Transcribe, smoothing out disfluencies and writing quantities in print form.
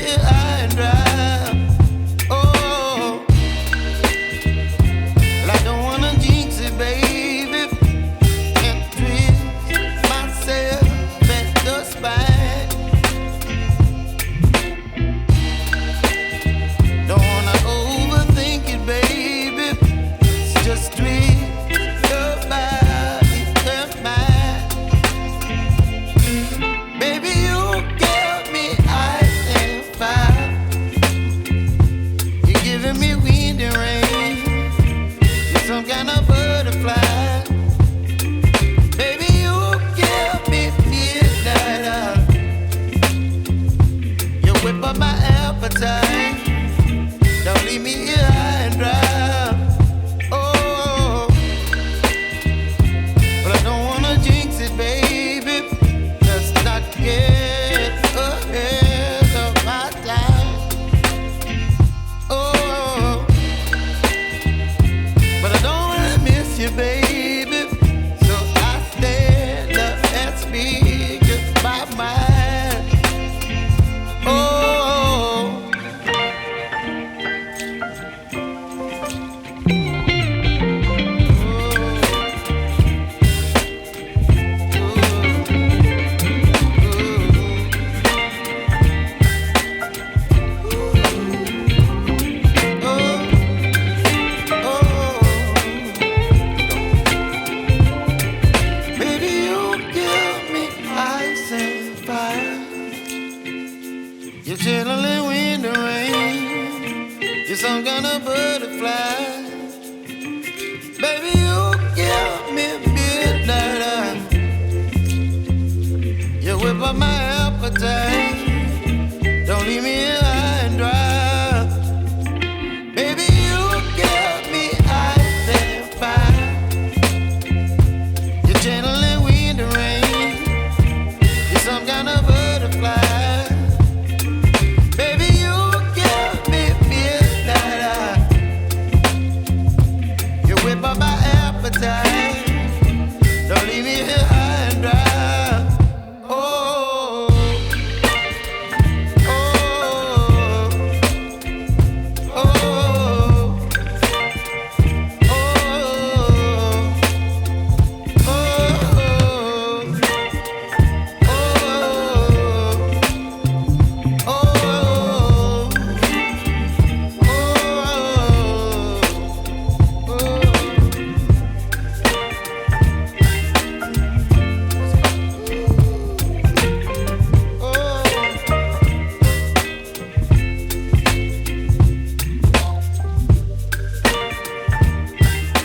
here high and dry. Oh, well, I don't wanna jinx it, baby, and twist myself at the spine. Don't wanna overthink it, baby. It's just twist your body and mine. Baby, you give me ice and fire. You're giving me wind and rain. You're some kind of butterfly. Baby, you give me midnight. You whip up my appetite. Don't leave me here high and dry. Oh, but I don't wanna jinx it, baby. Let's not get ahead of my time. Oh, but I don't wanna miss you, baby. So I stand up and speak my mind. Oh. You're chilling wind and rain. You're some kind of butterfly. Baby, you give me midnight. You whip up my appetite.